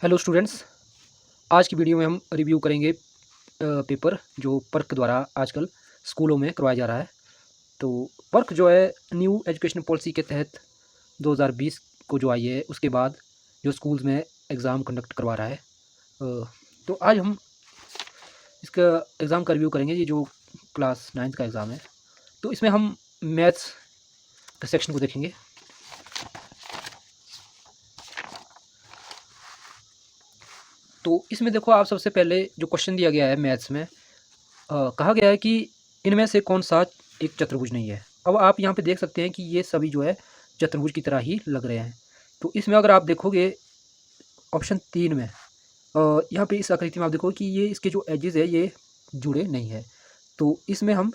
Hello students, आज की video में हम रिव्यू करेंगे पेपर जो पर्क द्वारा आजकल स्कूलों में करवाया जा रहा है। तो पर्क जो है न्यू एजुकेशन पॉलिसी के तहत 2020 को जो आई है उसके बाद जो स्कूल्स में एग्ज़ाम कंडक्ट करवा रहा है। तो आज हम इसका एग्ज़ाम का रिव्यू करेंगे। ये जो क्लास 9th का एग्ज़ाम है, तो इसमें हम मैथ्स के सेक्शन को देखेंगे। तो इसमें देखो, आप सबसे पहले जो क्वेश्चन दिया गया है मैथ्स में, कहा गया है कि इनमें से कौन सा एक चतुर्भुज नहीं है। अब आप यहाँ पे देख सकते हैं कि ये सभी जो है चतुर्भुज की तरह ही लग रहे हैं। तो इसमें अगर आप देखोगे ऑप्शन 3 में, यहाँ पे इस आकृति में आप देखो कि ये इसके जो एजेस है ये जुड़े नहीं है। तो इसमें हम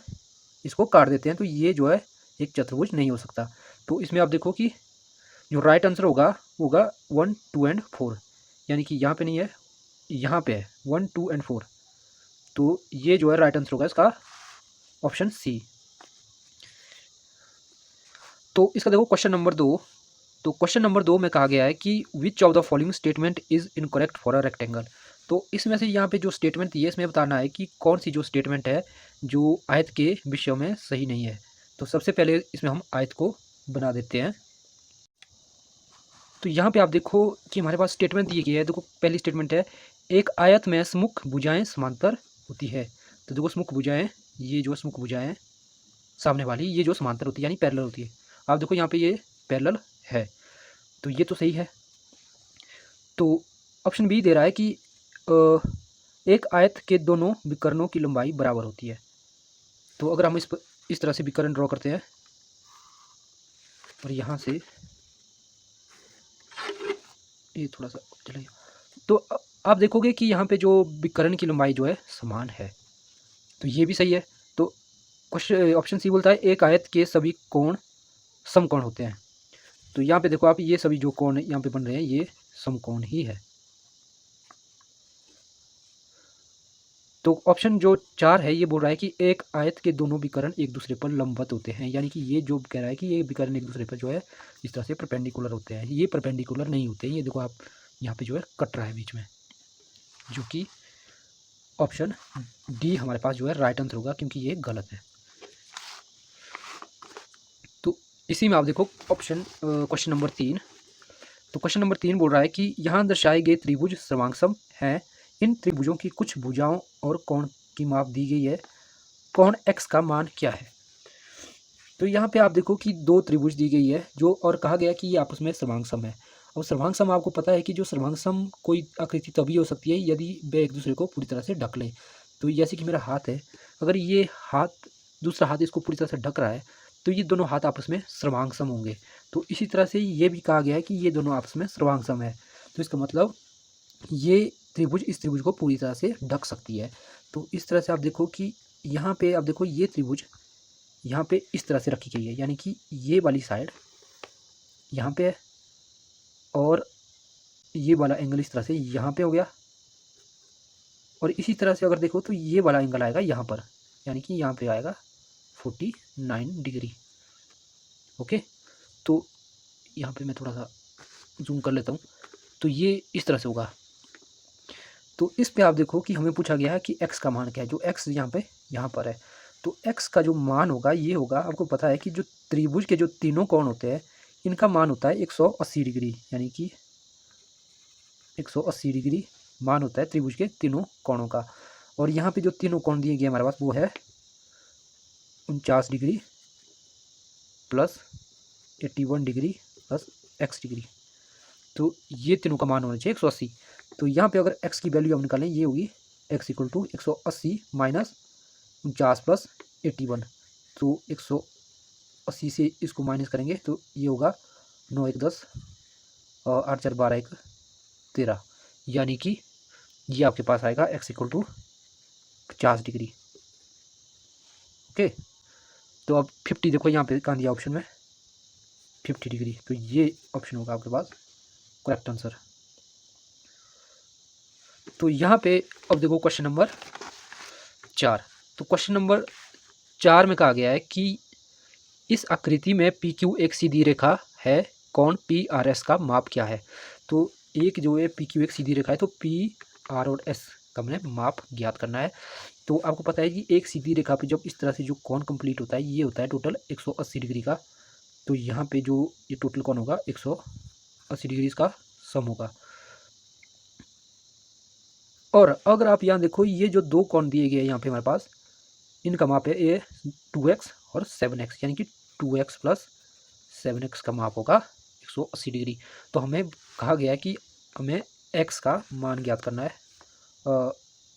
इसको काट देते हैं, तो ये जो है एक चतुर्भुज नहीं हो सकता। तो इसमें आप देखो कि जो राइट आंसर होगा 1, 2 एंड 4, यानी कि यहाँ पे नहीं है, यहाँ पे है 1, 2 एंड 4। तो ये जो है राइट आंसर होगा इसका ऑप्शन सी। तो इसका देखो क्वेश्चन नंबर 2। तो क्वेश्चन नंबर 2 में कहा गया है कि which of the following statement is incorrect for a rectangle. तो इसमें से यहाँ पे जो स्टेटमेंट दी है इसमें बताना है कि कौन सी जो स्टेटमेंट है जो आयत के विषय में सही नहीं है। तो सबसे पहले इसमें हम आयत को बना देते हैं। तो यहाँ पे आप देखो कि हमारे पास स्टेटमेंट दी गई है। देखो पहली स्टेटमेंट है, एक आयत में सम्मुख भुजाएं समांतर होती है। तो देखो सम्मुख भुजाएं, ये जो सम्मुख भुजाएं सामने वाली, ये जो समांतर होती है यानी पैरेलल होती है। आप देखो यहाँ पे ये पैरेलल है, तो ये तो सही है। तो ऑप्शन बी दे रहा है कि एक आयत के दोनों विकर्णों की लंबाई बराबर होती है। तो अगर हम इस तरह से विकर्ण ड्रॉ करते हैं और यहाँ से ये थोड़ा सा चलेगा, तो आप देखोगे कि यहाँ पे जो विकर्ण की लंबाई जो है समान है, तो ये भी सही है। तो क्वेश्चन ऑप्शन सी बोलता है एक आयत के सभी कोण समकोण होते हैं। तो यहाँ पे देखो आप, ये सभी जो कोण यहाँ पे बन रहे हैं ये समकोण ही है। तो ऑप्शन जो 4 है ये बोल रहा है कि एक आयत के दोनों विकर्ण एक दूसरे पर लंबवत होते हैं, यानी कि ये जो कह रहा है कि ये विकर्ण एक दूसरे पर जो है इस तरह से परपेंडिकुलर होते हैं। ये परपेंडिकुलर नहीं होते हैं। ये देखो आप यहाँ पे जो है कट रहा है बीच में, जो कि ऑप्शन डी हमारे पास जो है राइट आंसर होगा, क्योंकि ये गलत है। तो इसी में आप देखो ऑप्शन क्वेश्चन नंबर 3। तो क्वेश्चन नंबर 3 बोल रहा है कि यहाँ दर्शाए गए त्रिभुज सर्वांगसम हैं। इन त्रिभुजों की कुछ भुजाओं और कोण की माप दी गई है। कोण x का मान क्या है। तो यहाँ पे आप देखो कि दो त्रिभुज दी गई है जो, और कहा गया कि ये आपस में सर्वांगसम है। और सर्वांगसम आपको पता है कि जो सर्वांगसम कोई आकृति तभी हो सकती है यदि वे एक दूसरे को पूरी तरह से ढक लें। तो जैसे कि मेरा हाथ है, अगर ये हाथ, दूसरा हाथ इसको पूरी तरह से ढक रहा है, तो ये दोनों हाथ आपस में सर्वांगसम होंगे। तो इसी तरह से ये भी कहा गया है कि ये दोनों आपस में सर्वांगसम है। तो इसका मतलब ये त्रिभुज इस त्रिभुज को पूरी तरह से ढक सकती है। तो इस तरह से आप देखो कि यहाँ पे आप देखो ये त्रिभुज यहाँ पे इस तरह से रखी गई है, यानी कि ये वाली साइड यहाँ पे है और ये वाला एंगल इस तरह से यहाँ पे हो गया। और इसी तरह से अगर देखो तो ये वाला एंगल आएगा यहाँ पर, यानी कि यहाँ पे आएगा 49 डिग्री। ओके, तो यहाँ पे मैं थोड़ा सा जूम कर लेता हूँ। तो ये इस तरह से होगा। तो इस पे आप देखो कि हमें पूछा गया है कि x का मान क्या है, जो x यहाँ पर है। तो x का जो मान होगा ये होगा, आपको पता है कि जो त्रिभुज के जो तीनों कोण होते हैं इनका मान होता है 180 डिग्री, यानी कि 180 डिग्री मान होता है त्रिभुज के तीनों कोणों का। और यहाँ पे जो तीनों कोण दिए गए हमारे पास वो है 49 degree plus 81 degree plus x degree. तो ये तीनों का मान होना चाहिए 180। तो यहाँ पे अगर x की वैल्यू हम निकालें, ये होगी x equal to 180 minus 49 plus 81। तो 180 से इसको माइनस करेंगे तो ये होगा 9 1 10 और 8 4 12 1 13, यानी कि ये आपके पास आएगा x equal to 50 degree. Okay, तो अब 50 देखो यहाँ पे कहाँ दिया ऑप्शन में 50 डिग्री, तो ये ऑप्शन होगा आपके पास करेक्ट आंसर। तो यहाँ पे अब देखो क्वेश्चन नंबर 4। तो क्वेश्चन नंबर 4 में कहा गया है कि इस आकृति में PQ एक सीधी रेखा है, कोण PRS का माप क्या है। तो एक जो है पी क्यू एक सीधी रेखा है, तो पी आर और एस का हमें माप ज्ञात करना है। तो आपको पता है कि एक सीधी रेखा पे जब इस तरह से जो कोण कंप्लीट होता है, ये होता है टोटल 180 डिग्री का। तो यहाँ पे जो ये टोटल कोण होगा 180 डिग्री इसका सम होगा। और अगर आप यहाँ देखो, ये जो दो कोण दिए गए यहाँ पे हमारे पास, इनका माप है ये 2x और 7x, यानी कि 2x प्लस 7x का माप होगा 180 डिग्री। तो हमें कहा गया है कि हमें x का मान ज्ञात करना है,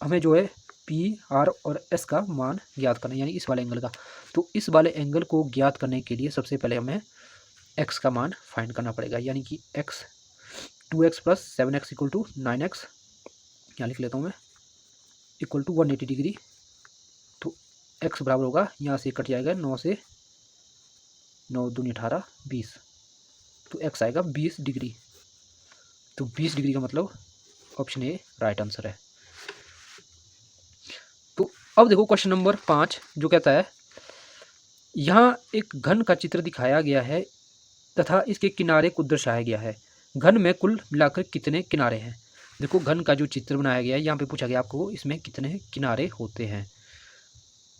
हमें जो है पी आर और एस का मान ज्ञात करना है, यानी इस वाले एंगल का। तो इस वाले एंगल को ज्ञात करने के लिए सबसे पहले हमें x का मान फाइंड करना पड़ेगा, यानी कि x 2x plus 7x equal to 9x, यहाँ लिख लेता हूँ मैं, इक्वल टू 180 डिग्री। तो x बराबर होगा, यहाँ से कट जाएगा 9 से 9 दूनी 18 20, तो x आएगा 20 डिग्री। तो 20 डिग्री का मतलब ऑप्शन ए राइट आंसर है। तो अब देखो क्वेश्चन नंबर 5 जो कहता है, यहाँ एक घन का चित्र दिखाया गया है तथा इसके किनारे को दर्शाया गया है। घन में कुल मिलाकर कितने किनारे हैं? देखो घन का जो चित्र बनाया गया है, यहाँ पे पूछा गया आपको इसमें कितने किनारे होते हैं।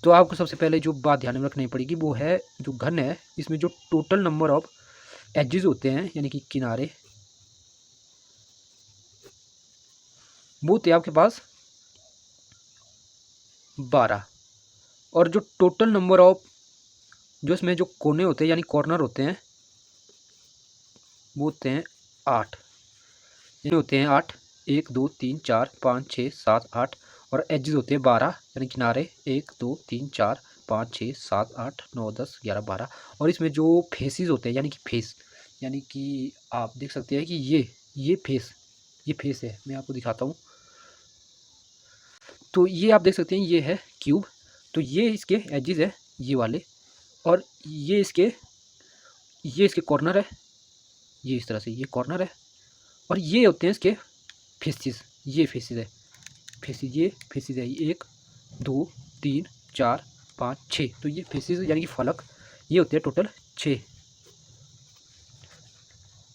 तो आपको सबसे पहले जो बात ध्यान में रखनी पड़ेगी वो है, जो घन है इसमें जो टोटल नंबर ऑफ एजेस होते हैं, यानी कि किनारे, वो होते हैं आपके पास 12। और जो टोटल नंबर ऑफ जो इसमें जो कोने होते हैं यानी कॉर्नर होते हैं, वो होते हैं 8। ये होते हैं 8, 1 2 3 4 5 6 7 8, और एजेस होते हैं 12, यानी किनारे 1 2 3 4 5 6 7 8 9 10 11 12। और इसमें जो फेसेस होते हैं, यानी कि फेस, यानी कि आप देख सकते हैं कि ये फेस है, मैं आपको दिखाता हूँ। तो ये आप देख सकते हैं, ये है क्यूब, तो ये इसके एजेस है ये वाले, और ये इसके कॉर्नर है, ये इस तरह से ये कॉर्नर है, और ये होते हैं इसके फेसेस, ये फेसेस है, ये फेसेस है 1 2 3 4 5 6। तो ये फेसेस यानी कि फलक, ये होते हैं टोटल 6।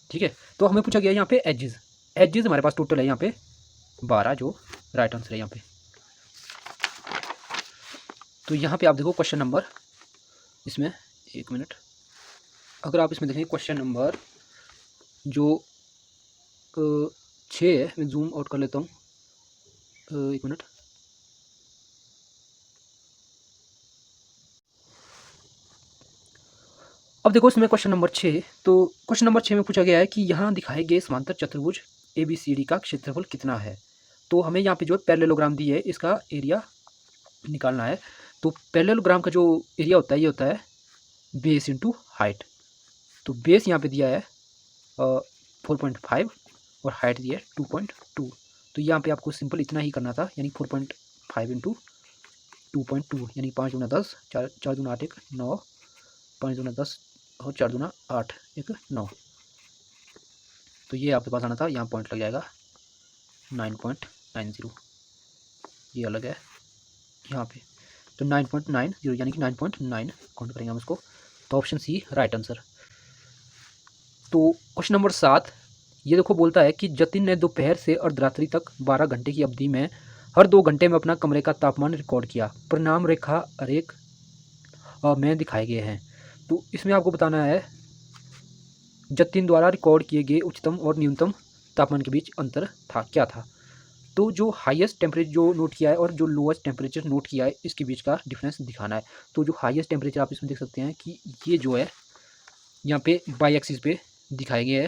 ठीक है, तो हमें पूछा गया यहाँ पे एजेस हमारे पास टोटल है यहाँ पे 12, जो राइट आंसर है यहाँ पे। तो यहाँ पे आप देखो क्वेश्चन नंबर, इसमें एक मिनट, अगर आप इसमें देखें क्वेश्चन नंबर जो 6 है, मैं जूम आउट कर लेता हूँ, एक मिनट। अब देखो इसमें क्वेश्चन नंबर 6, तो क्वेश्चन नंबर 6 में पूछा गया है कि यहाँ दिखाए गए समांतर चतुर्भुज ABCD का क्षेत्रफल कितना है। तो हमें यहाँ पे जो पैरेललोग्राम दी है, इसका एरिया निकालना है। तो पैरेललोग्राम का जो एरिया होता है, ये होता है बेस इंटू हाइट। तो बेस यहाँ पे दिया है 4.5 और हाइट दिया है 2.2। तो यहाँ पे आपको सिंपल इतना ही करना था, यानी 4.5 इंटू 2.2, यानी 5 दूना 10, 4 दूना 8 1 9, 5 दूना 10 और 4 दूना 8 1 9। तो ये आपके पास आना था, यहाँ पॉइंट लग जाएगा 9.90, ये अलग है यहाँ पे। तो 9.90 यानी कि 9.9 काउंट करेंगे हम इसको। तो ऑप्शन सी राइट आंसर। तो क्वेश्चन नंबर 7, ये देखो बोलता है कि जतिन ने दोपहर से अर्धरात्रि तक 12 घंटे की अवधि में हर 2 घंटे में अपना कमरे का तापमान रिकॉर्ड किया। परिणाम रेखा आरेख में दिखाए गए हैं। तो इसमें आपको बताना है जतिन द्वारा रिकॉर्ड किए गए उच्चतम और न्यूनतम तापमान के बीच अंतर क्या था। तो जो हाईएस्ट टेम्परेचर जो नोट किया है और जो लोएस्ट टेम्परेचर नोट किया है, इसके बीच का डिफरेंस दिखाना है। तो जो हाईएस्ट टेम्परेचर आप इसमें देख सकते हैं कि ये जो है यहाँ पे बाई एक्सिस पे दिखाया गया है,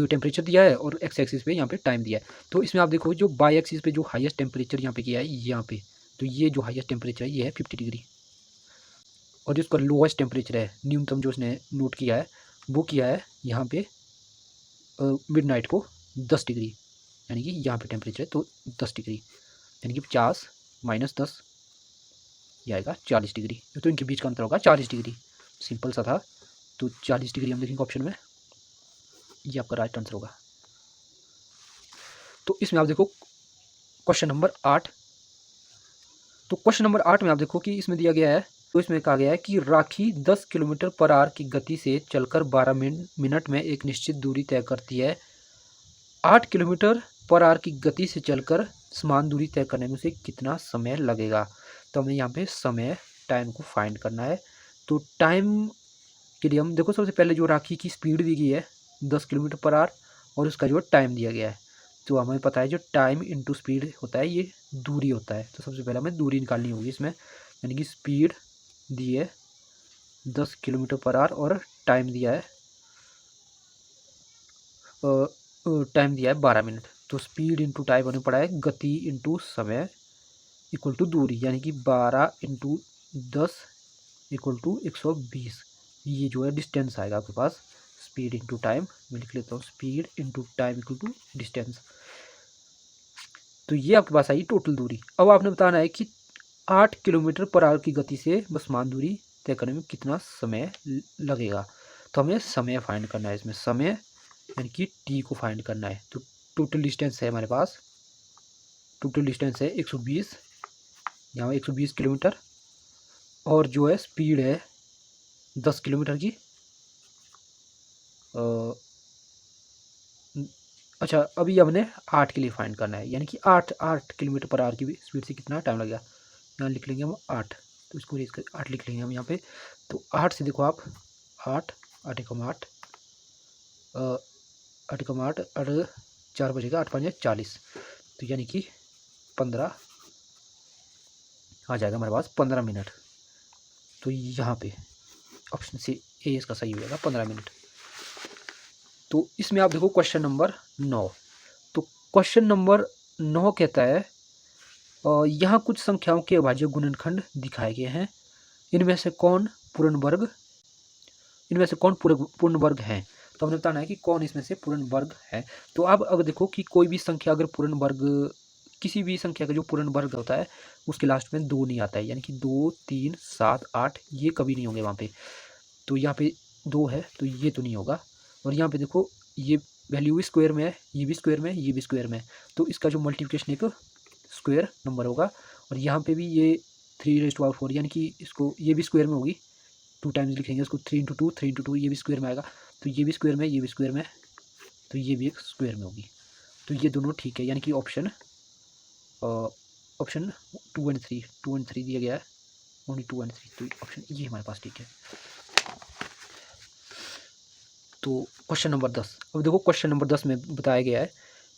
टेम्परेचर दिया है, और एक्स एक्सिस पे यहाँ पे टाइम दिया है। तो इसमें आप देखो जो बाई एक्सिस पे जो हाईएस्ट टेम्परेचर यहाँ पे किया है, यहाँ पे, तो ये जो हाईएस्ट टेम्परेचर है ये है 50 डिग्री, और जो उसका लोएस्ट टेम्परेचर है, न्यूनतम जो उसने नोट किया है, वो किया है यहाँ पे मिडनाइट को 10 डिग्री, यानी कि यहाँ पे टेम्परेचर है तो 10 डिग्री, यानी कि 50 माइनस 10 ये आएगा 40 डिग्री। तो इनके बीच का अंतर होगा 40 डिग्री, सिंपल सा था। तो 40 डिग्री हम देखेंगे ऑप्शन में, ये आपका राइट आंसर होगा। तो इसमें आप देखो क्वेश्चन नंबर 8, तो क्वेश्चन नंबर 8 में आप देखो कि इसमें दिया गया है, तो इसमें कहा गया है कि राखी 10 किलोमीटर पर आवर की गति से चलकर 12 मिनट में एक निश्चित दूरी तय करती है। 8 किलोमीटर पर आवर की गति से चलकर समान दूरी तय करने में उसे कितना समय लगेगा। तो हमें यहाँ पे समय टाइम को फाइंड करना है। तो टाइम के लिए हम देखो सबसे पहले जो राखी की स्पीड दी गई है 10 किलोमीटर पर आवर और उसका जो टाइम दिया गया है। तो हमें पता है जो टाइम इंटू स्पीड होता है ये दूरी होता है। तो सबसे पहले हमें दूरी निकालनी होगी इसमें, यानी कि स्पीड दी है 10 किलोमीटर पर आवर और टाइम दिया है 12 मिनट। तो स्पीड इंटू टाइम होने पड़ा है गति इंटू समय इक्वल टू दूरी, यानी कि 12 इंटू 10 इक्वल टू 120। ये जो है डिस्टेंस आएगा आपके पास। स्पीड इंटू टाइम मैं लिख लेता हूँ, speed into time equal to distance. तो ये आपके पास आई टोटल दूरी। अब आपने बताना है कि 8 किलोमीटर पर आवर की गति से बस समान दूरी तय करने में कितना समय लगेगा। तो हमें समय फाइंड करना है इसमें, समय यानी कि टी को फाइंड करना है। तो टोटल डिस्टेंस है हमारे पास, टोटल डिस्टेंस है 120, यहाँ 120 किलोमीटर, और जो है स्पीड है 10 किलोमीटर की। अच्छा, अभी हमने 8 के लिए फाइंड करना है, यानी कि 8 किलोमीटर पर आवर की स्पीड से कितना टाइम लगेगा। यहाँ लिख लेंगे हम 8, तो इसको रेस कर 8 लिख लेंगे हम यहाँ पे। तो 8 से देखो आप 8 8 एकम 8 8 एकम 8 और 4 बजेगा, 8 5 40, तो यानी कि 15 आ जाएगा हमारे पास, 15 मिनट। तो यहाँ पे ऑप्शन से ए इसका सही हो जाएगा, 15 मिनट। तो इसमें आप देखो क्वेश्चन नंबर 9। तो क्वेश्चन नंबर 9 कहता है यहाँ कुछ संख्याओं के अभाज्य गुणनखंड दिखाए गए हैं, इनमें से कौन पूर्ण वर्ग हैं। तो हमने बताना है कि कौन इसमें से पूर्ण वर्ग है। तो अब अगर देखो कि कोई भी संख्या अगर पूर्ण वर्ग, किसी भी संख्या का जो पूर्ण वर्ग होता है उसके लास्ट में 2 नहीं आता है, यानी कि 2 3 7 8 ये कभी नहीं होंगे वहाँ पे। तो यहाँ पे 2 है तो ये तो नहीं होगा। और यहाँ पे देखो ये वैल्यू भी स्क्वायर में है, ये भी स्क्वायर में है, ये भी स्क्वायर में है, तो इसका जो मल्टीप्लिकेशन एक स्क्वायर नंबर होगा। और यहाँ पे भी ये 3⁴, यानी कि इसको ये भी स्क्वायर में होगी, 2 टाइम्स लिखेंगे उसको, 3 × 2 3 × 2 ये भी स्क्वायर में आएगा। तो ये भी स्क्वायर में, ये भी स्क्वायर में, तो ये भी एक स्क्वायर में होगी। तो ये दोनों ठीक है, यानी कि ऑप्शन 2 और 3 दिया गया है, ओनली 2 और 3, तो ऑप्शन ये हमारे पास ठीक है। तो क्वेश्चन नंबर 10, अब देखो क्वेश्चन नंबर 10 में बताया गया है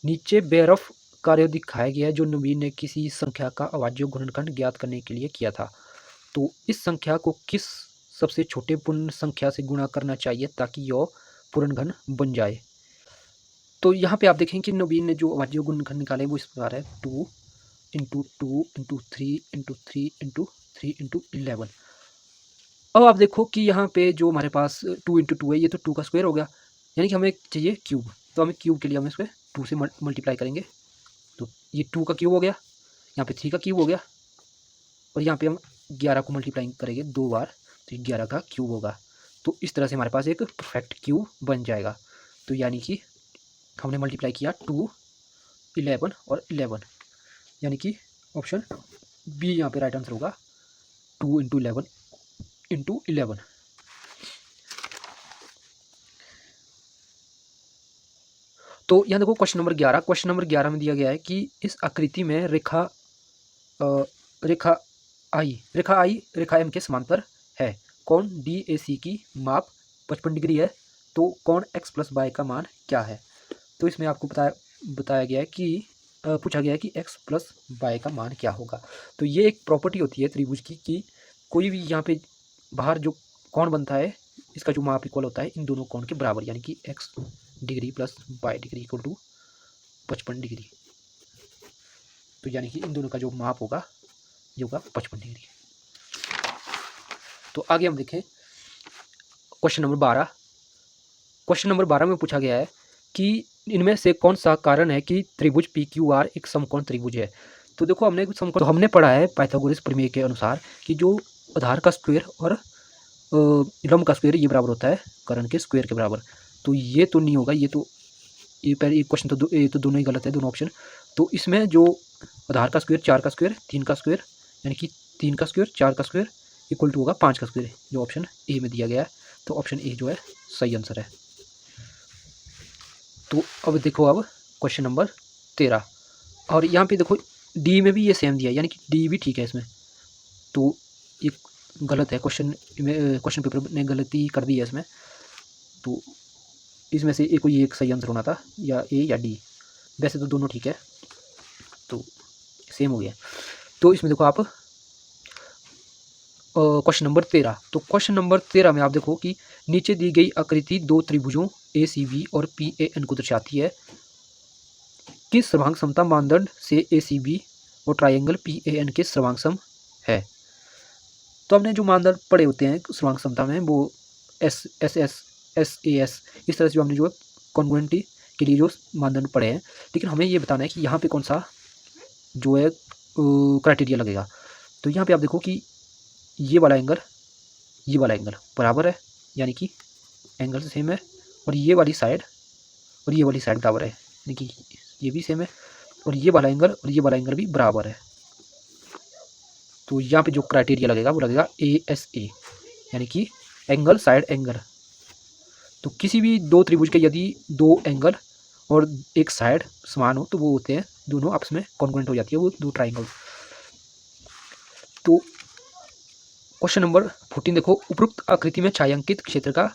नीचे बेरफ कार्य दिखाया गया है जो नवीन ने किसी संख्या का अभाज्य गुणनखंड ज्ञात करने के लिए किया था। तो इस संख्या को किस सबसे छोटे पूर्ण संख्या से गुणा करना चाहिए ताकि यह पूर्णघन बन जाए। तो यहाँ पे आप देखें कि नवीन ने जो अभाज्य गुणनखंड निकाले वो इस प्रकार है, 2 × 2 × 3 × 3 × 3 × 11। अब आप देखो कि यहाँ पे जो हमारे पास 2 × 2 है, ये तो 2 का स्क्वायर हो गया, यानी कि हमें चाहिए क्यूब। तो हमें क्यूब के लिए हम इसमें 2 से मल्टीप्लाई करेंगे, तो ये 2 का क्यूब हो गया, यहाँ पे 3 का क्यूब हो गया, और यहाँ पे हम 11 को मल्टीप्लाई करेंगे 2 बार, तो 11 का क्यूब होगा। तो इस तरह से हमारे पास एक परफेक्ट क्यूब बन जाएगा। तो यानी कि हमने मल्टीप्लाई किया 2 11 और 11, यानी कि ऑप्शन बी यहाँ पे राइट आंसर होगा, 2 × 11 × 11। तो यहाँ देखो क्वेश्चन नंबर 11 में दिया गया है कि इस आकृति में रेखा आई रेखा एम के समांतर है, कौन DAC की माप 55 डिग्री है, तो कौन x + y का मान क्या है। तो इसमें आपको बताया गया है कि पूछा गया है कि x + y का मान क्या होगा। तो ये एक प्रॉपर्टी होती है त्रिभुज की कि कोई भी यहाँ पे बाहर जो कोण बनता है इसका जो माप इक्वल होता है इन दोनों कोण के बराबर, यानी कि x degree + y degree equal to 55 degree. तो यानी कि इन दोनों का जो माप होगा ये होगा 55 डिग्री। तो आगे हम देखें क्वेश्चन नंबर 12 में पूछा गया है कि इनमें से कौन सा कारण है कि त्रिभुज PQR एक समकोण त्रिभुज है। तो देखो हमने पढ़ा है पाइथागोरस प्रमेय के अनुसार कि जो आधार का स्क्वायर और लंब का स्क्वायर ये बराबर होता है कर्ण के स्क्वायर के बराबर। तो ये तो नहीं होगा, ये पहले क्वेश्चन तो ये तो दोनों ही गलत है, दोनों ऑप्शन। तो इसमें जो आधार का स्क्वायर 4 का स्क्वायर 3 का स्क्वायर, यानी कि 3 का स्क्वायर 4 का स्क्वायर इक्वल टू होगा 5 का स्क्वायर, जो ऑप्शन ए में दिया गया है। तो ऑप्शन ए जो है सही आंसर है। तो अब देखो, अब क्वेश्चन नंबर 13। और यहाँ पे देखो डी में भी ये सेम दिया है, यानी कि डी भी ठीक है इसमें। तो ये गलत है, क्वेश्चन पेपर ने गलती कर दी है इसमें। तो इसमें से कोई एक सही आंसर होना था, या ए या डी। वैसे तो दोनों ठीक है, तो सेम हो गया। तो इसमें देखो आप क्वेश्चन नंबर 13। तो क्वेश्चन नंबर 13 में आप देखो कि नीचे दी गई आकृति दो त्रिभुजों ए सी बी और पी ए एन को दर्शाती है। किस सर्वांग समता मानदंड से ए सी बी और ट्राइंगल पी ए एन के सर्वांग सम है। तो हमने जो मानदंड पढ़े होते हैं सर्वांग समता में, वो S S S S A S, इस तरह से जो हमने जो है कॉन्ग्रुएंटी के लिए जो मानदंड पढ़े हैं। लेकिन हमें ये बताना है कि यहाँ पे कौन सा जो है क्राइटेरिया लगेगा। तो यहाँ पे आप देखो कि ये वाला एंगल बराबर है, यानी कि एंगल सेम है। और ये वाली साइड और ये वाली साइड बराबर है, यानी कि ये भी सेम है। और ये वाला एंगल और ये वाला एंगल भी बराबर है। तो यहाँ पे जो क्राइटेरिया लगेगा वो लगेगा ASA, यानी कि एंगल साइड एंगल। तो किसी भी दो त्रिभुज के यदि दो एंगल और एक साइड समान हो तो वो होते हैं, दोनों आपस में कॉन्ग्रुएंट हो जाती है, वो दो ट्राइंगल। तो क्वेश्चन नंबर 14 देखो, उपरोक्त आकृति में छायांकित क्षेत्र का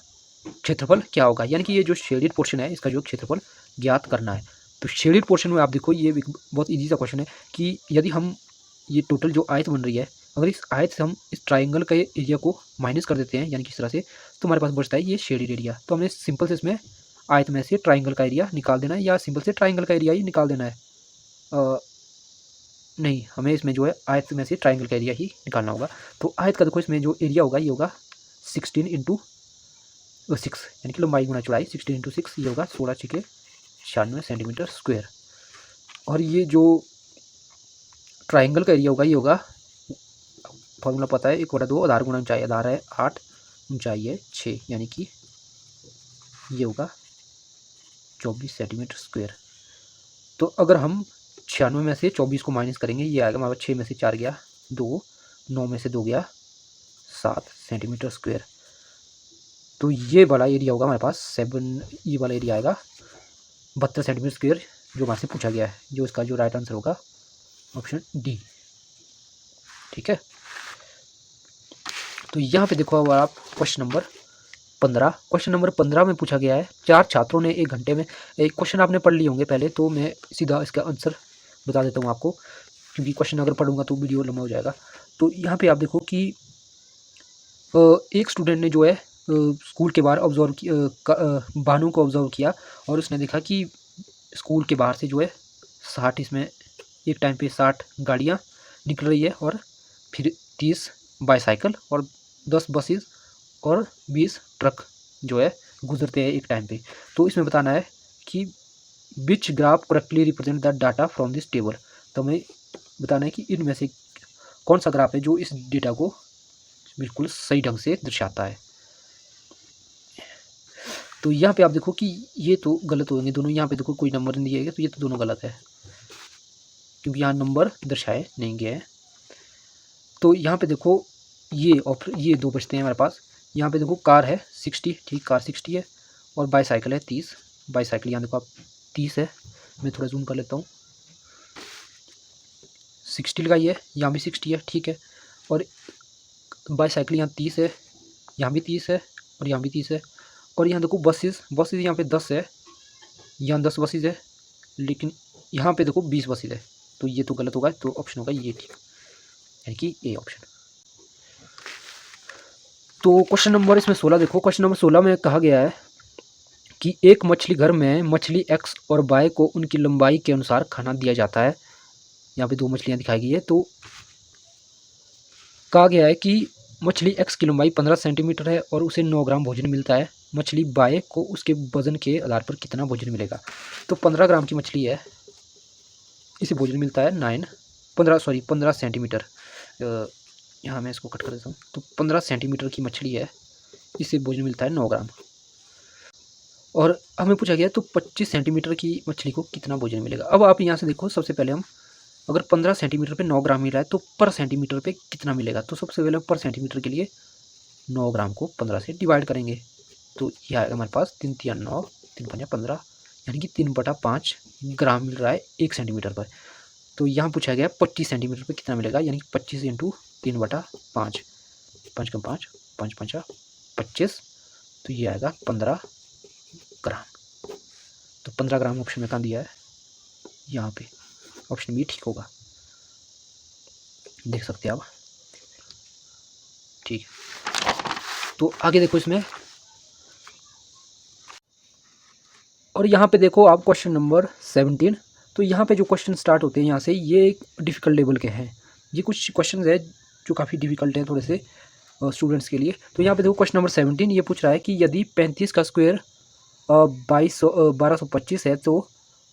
क्षेत्रफल क्या होगा। यानी कि ये जो शेडेड पोर्शन है इसका जो क्षेत्रफल ज्ञात करना है। तो शेडेड पोर्शन में आप देखो ये बहुत इजी सा क्वेश्चन है कि यदि हम ये टोटल जो आयत बन रही है, अगर इस आयत से हम इस ट्राइंगल के एरिया को माइनस कर देते हैं, यानी कि इस तरह से, तो हमारे पास बचता है ये शेडेड एरिया। तो हमें सिंपल से इसमें आयत में से ट्राइंगल का एरिया निकाल देना है, या सिंपल से ट्राइंगल का एरिया ही निकाल देना है। नहीं, हमें इसमें जो है आयत में से ट्राइंगल का एरिया ही निकालना होगा। तो आयत का देखो इसमें जो एरिया होगा ये होगा 16 × 6, यानी कि लंबाई गुना चौड़ाई 16 × 6, ये होगा 16×96 सेंटीमीटर स्क्वायर। और ये जो ट्राइंगल का एरिया होगा ये होगा, फॉर्मूला पता है, 1/2 आधार गुना ऊंचाई, आधार है 8, ऊंचाई है 6, यानी कि ये होगा 24 सेंटीमीटर स्क्वायर। तो अगर हम 96 में से 24 को माइनस करेंगे, ये आएगा हमारे 6 में से 4 गया 2, 9 में से 2 गया 7 सेंटीमीटर स्क्वायर। तो ये वाला एरिया होगा हमारे पास 7, ये वाला एरिया आएगा 72 सेंटीमीटर स्क्वायर, जो हमारे से पूछा गया है। जो इसका जो राइट आंसर होगा ऑप्शन डी। ठीक है, तो यहाँ पे देखो अब आप क्वेश्चन नंबर 15। क्वेश्चन नंबर 15 में पूछा गया है, 4 छात्रों ने 1 घंटे में, एक क्वेश्चन आपने पढ़ लिए होंगे पहले, तो मैं सीधा इसका आंसर बता देता हूँ आपको, क्योंकि क्वेश्चन अगर पढ़ूंगा तो वीडियो लंबा हो जाएगा। तो यहाँ पे आप देखो कि एक स्टूडेंट ने जो है स्कूल के बाहर वाहनों को ऑब्जर्व किया, और उसने देखा कि स्कूल के बाहर से जो है 60, इसमें एक टाइम पे 60 गाड़ियाँ निकल रही है, और फिर 30 बाईसाइकिल और 10 बसेस और 20 ट्रक जो है गुजरते हैं एक टाइम पे। तो इसमें बताना है कि which graph correctly represent the data from this table. तो हमें बताना है कि इनमें से कौन सा ग्राफ है जो इस डेटा को बिल्कुल सही ढंग से दर्शाता है। तो यहाँ पे आप देखो कि ये तो गलत होंगे दोनों। यहाँ पे देखो कोई नंबर नहीं दिया गया, तो ये तो दोनों गलत है, क्योंकि यहाँ नंबर दर्शाए नहीं गए हैं। तो यहाँ पे देखो ये दो बचते हैं हमारे पास। यहाँ पे देखो कार है 60, ठीक, कार 60 है, और बाईसाइकिल है 30। बाईसाइकिल यहाँ देखो आप 30 है, मैं थोड़ा जूम कर लेता हूँ, 60 लगाई है, यहाँ भी 60 है, ठीक है। और बाईसाइकिल यहाँ 30 है, यहाँ भी 30 है, और यहाँ भी 30 है। और यहाँ देखो बसेस यहाँ पे 10 है, यहाँ 10 बसेस है, लेकिन यहाँ पे देखो 20 बसेस है। तो ये तो गलत होगा, तो ऑप्शन होगा ये, ठीक, यानी कि ए ऑप्शन। तो क्वेश्चन नंबर इसमें 16 देखो, क्वेश्चन नंबर 16 में कहा गया है कि एक मछली घर में मछली एक्स और वाई को उनकी लंबाई के अनुसार खाना दिया जाता है। यहाँ पे 2 मछलियाँ दिखाई गई है। तो कहा गया है कि मछली एक्स की लंबाई 15 सेंटीमीटर है और उसे 9 ग्राम भोजन मिलता है। मछली वाई को उसके वजन के आधार पर कितना भोजन मिलेगा। तो 15 ग्राम की मछली है, इसे भोजन मिलता है 15 सेंटीमीटर। यहाँ मैं इसको कट कर देता हूँ। तो 15 सेंटीमीटर की मछली है, इसे भोजन मिलता है 9 ग्राम। और हमें पूछा गया तो 25 सेंटीमीटर की मछली को कितना भोजन मिलेगा। अब आप यहाँ से देखो, सबसे पहले हम अगर 15 सेंटीमीटर पे 9 ग्राम मिल रहा है तो पर सेंटीमीटर पे कितना मिलेगा। तो सबसे पहले पर सेंटीमीटर के लिए 9 ग्राम को 15 से डिवाइड करेंगे। तो यह आएगा हमारे पास 3 × 9, 3 × 15, यानी कि 3/5 ग्राम मिल रहा है 1 सेंटीमीटर पर। तो यहाँ पूछा गया 25 सेंटीमीटर पर कितना मिलेगा, यानी कि 25 इंटू 3/5, 5 का 5, 5 5 25, तो ये आएगा 15 ग्राम। तो 15 ग्राम ऑप्शन में कहाँ दिया है, यहाँ पे ऑप्शन बी ठीक होगा, देख सकते हैं आप। ठीक है, तो आगे देखो इसमें, और यहाँ पे देखो आप क्वेश्चन नंबर 17। तो यहाँ पे जो क्वेश्चन स्टार्ट होते हैं यहाँ से, ये डिफ़िकल्ट लेवल के हैं। ये कुछ क्वेश्चन है जो काफ़ी डिफ़िकल्ट हैं थोड़े से स्टूडेंट्स के लिए। तो यहाँ पे देखो क्वेश्चन नंबर 17 ये पूछ रहा है कि यदि 35 का स्क्वायर 1225 है तो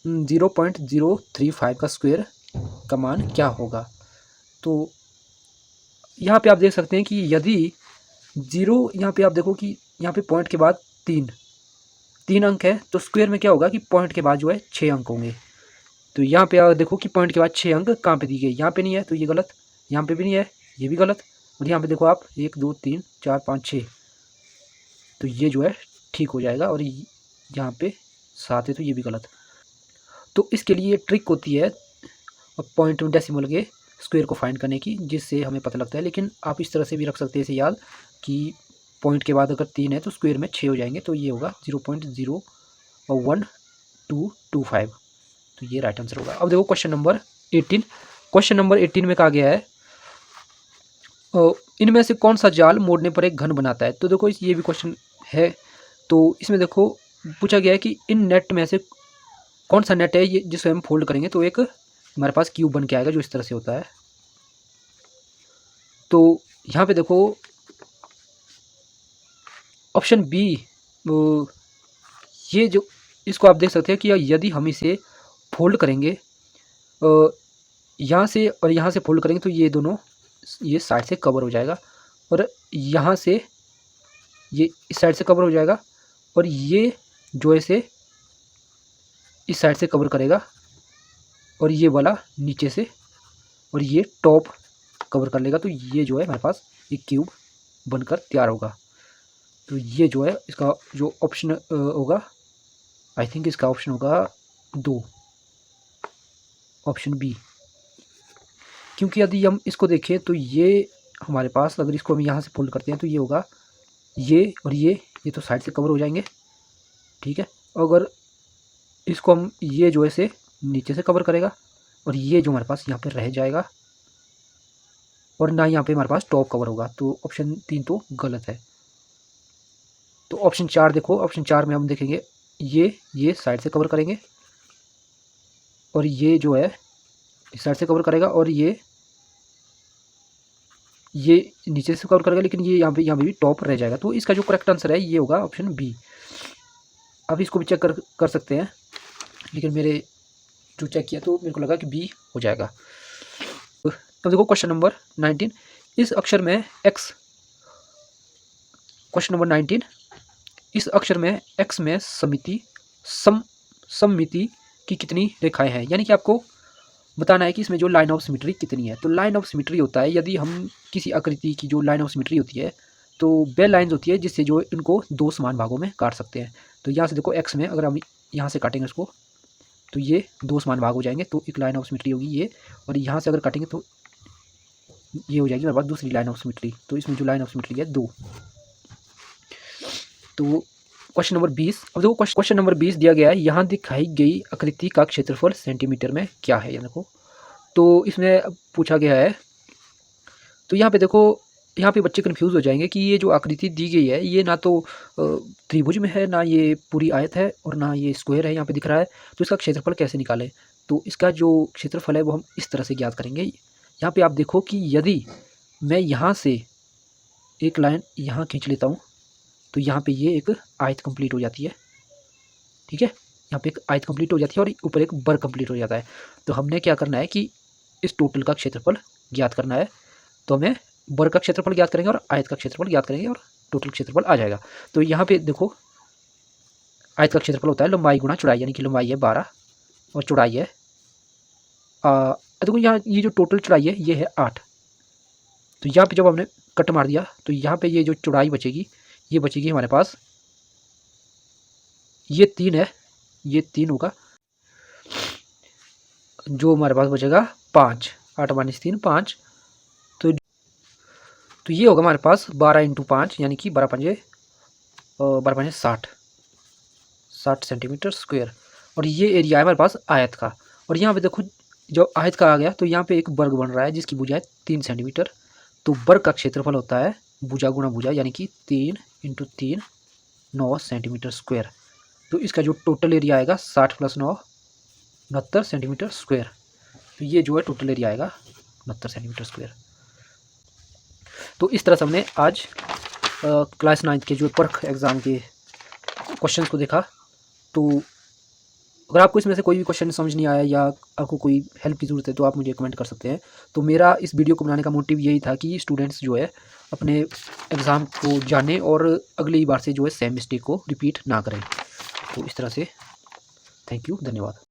0.035 का स्क्वायर का मान क्या होगा। तो यहाँ पे आप देख सकते हैं कि यदि जीरो, यहाँ पे आप देखो कि यहाँ पे पॉइंट के बाद तीन अंक है, तो स्क्वायर में क्या होगा कि पॉइंट के बाद जो है 6 अंक होंगे। तो यहाँ पे आप देखो कि पॉइंट के बाद 6 अंक कहाँ पे दी गई, यहाँ पे नहीं है तो ये गलत, यहाँ पे भी नहीं है ये भी गलत, और यहाँ पे देखो आप 1 2 3 4 5 6, तो ये जो है ठीक हो जाएगा, और यहाँ पे 7 है तो ये भी गलत। तो इसके लिए ट्रिक होती है पॉइंट डेसिमल के स्क्वायर को फाइंड करने की, जिससे हमें पता लगता है। लेकिन आप इस तरह से भी रख सकते हैं इसे याद कि पॉइंट के बाद अगर 3 है तो स्क्वायर में 6 हो जाएंगे, तो ये होगा 0.01225। तो ये राइट आंसर होगा। अब देखो क्वेश्चन नंबर 18। क्वेश्चन नंबर 18 में कहा गया है इनमें से कौन सा जाल मोड़ने पर एक घन बनाता है। तो देखो ये भी क्वेश्चन है। तो इसमें देखो पूछा गया है कि इन नेट में से कौन सा नेट है ये जिसे हम फोल्ड करेंगे तो एक हमारे पास क्यूब बन के आएगा, जो इस तरह से होता है। तो यहाँ पे देखो ऑप्शन बी, ये जो इसको आप देख सकते हैं कि यदि हम इसे फोल्ड करेंगे यहाँ से और यहाँ से फोल्ड करेंगे तो ये दोनों ये साइड से कवर हो जाएगा, और यहाँ से ये इस साइड से कवर हो जाएगा, और ये जो है से इस साइड से कवर करेगा, और ये वाला नीचे से, और ये टॉप कवर कर लेगा। तो ये जो है हमारे पास एक क्यूब बनकर तैयार होगा। तो ये जो है इसका जो ऑप्शन होगा, आई थिंक इसका ऑप्शन होगा 2, ऑप्शन बी। क्योंकि यदि हम इसको देखें तो ये हमारे पास, अगर इसको हम यहाँ से फोल्ड करते हैं तो ये होगा ये, और ये तो साइड से कवर हो जाएंगे, ठीक है। अगर इसको हम ये जो है से नीचे से कवर करेगा, और ये जो हमारे पास यहाँ पे रह जाएगा, और ना यहाँ पे हमारे पास टॉप कवर होगा। तो ऑप्शन 3 तो गलत है। तो ऑप्शन 4 देखो, ऑप्शन 4 में हम देखेंगे ये साइड से कवर करेंगे, और ये जो है इस साइड से कवर करेगा, और ये नीचे से कवर करेगा, लेकिन ये यहाँ पे भी टॉप रह जाएगा। तो इसका जो करेक्ट आंसर है ये होगा ऑप्शन बी। अब इसको भी चेक कर सकते हैं, लेकिन मेरे जो चेक किया तो मेरे को लगा कि बी हो जाएगा। अब देखो क्वेश्चन नंबर 19। इस अक्षर में एक्स, क्वेश्चन नंबर 19, इस अक्षर में एक्स में सममिति की कितनी रेखाएं हैं, यानी कि आपको बताना है कि इसमें जो लाइन ऑफ सिमेट्री कितनी है। तो लाइन ऑफ सिमेट्री होता है यदि हम किसी आकृति की जो लाइन ऑफ सिमेट्री होती है तो वे लाइन्स होती है जिससे जो इनको 2 समान भागों में काट सकते हैं। तो यहाँ से देखो एक्स में अगर हम यहाँ से काटेंगे इसको तो ये 2 समान भाग हो जाएंगे, तो एक लाइन ऑफ सिमेट्री होगी ये, और यहाँ से अगर काटेंगे तो ये हो जाएगी हमारे पास दूसरी लाइन ऑफ सिमेट्री। तो इसमें जो लाइन ऑफ सिमेट्री है 2। तो क्वेश्चन नंबर 20। अब देखो क्वेश्चन नंबर 20 दिया गया है, यहाँ दिखाई गई आकृति का क्षेत्रफल सेंटीमीटर में क्या है, ये देखो। तो इसमें पूछा गया है, तो यहाँ पे देखो, यहाँ पे बच्चे कंफ्यूज हो जाएंगे कि ये जो आकृति दी गई है ये ना तो त्रिभुज में है, ना ये पूरी आयत है, और ना ये स्क्वायर है यहाँ पे दिख रहा है। तो इसका क्षेत्रफल कैसे निकालें। तो इसका जो क्षेत्रफल है वो हम इस तरह से ज्ञात करेंगे। यहाँ पे आप देखो कि यदि मैं यहाँ से एक लाइन यहाँ खींच लेता हूँ तो यहाँ पे ये एक आयत कंप्लीट हो जाती है, ठीक है। यहाँ पे एक आयत कंप्लीट हो जाती है और ऊपर एक बर कंप्लीट हो जाता है। तो हमने क्या करना है कि इस टोटल का क्षेत्रफल ज्ञात करना है। तो हमें बर का क्षेत्रफल ज्ञात करेंगे और आयत का क्षेत्रफल ज्ञात करेंगे, और टोटल क्षेत्रफल आ जाएगा। तो यहाँ पे देखो आयत का क्षेत्रफल होता है लंबाई गुणा चौड़ाई, यानी कि लंबाई है 12 और चौड़ाई है देखो यहाँ ये जो टोटल चौड़ाई है ये है 8। तो यहाँ पे जब हमने कट मार दिया तो यहाँ पे ये जो चौड़ाई बचेगी ये बचेगी हमारे पास, ये 3 है ये 3 होगा, जो हमारे पास बचेगा 5, 8 माइनस 3 5, तो ये होगा हमारे पास 12 इंटू 5 यानी कि 12 पंजे 60 सेंटीमीटर स्क्वायर। और ये एरिया है हमारे पास आयत का। और यहाँ पे देखो जो आयत का आ गया तो यहाँ पे एक वर्ग बन रहा है जिसकी भुजा है 3 सेंटीमीटर। तो वर्ग का क्षेत्रफल होता है भुजा गुणा भुजा यानी कि 3 इंटू 3 9 सेंटीमीटर स्क्वायर। तो इसका जो टोटल एरिया आएगा 60 प्लस 9 69 सेंटीमीटर स्क्वायर। तो ये जो है टोटल एरिया आएगा 69 सेंटीमीटर स्क्वायर। तो इस तरह से हमने आज क्लास 9 के जो परख एग्ज़ाम के क्वेश्चंस को देखा। तो अगर आपको इसमें से कोई भी क्वेश्चन समझ नहीं आया या आपको कोई हेल्प की ज़रूरत है तो आप मुझे कमेंट कर सकते हैं। तो मेरा इस वीडियो को बनाने का मोटिव यही था कि स्टूडेंट्स जो है अपने एग्ज़ाम को जाने और अगली बार से जो है सेम मिस्टेक को रिपीट ना करें। तो इस तरह से थैंक यू, धन्यवाद।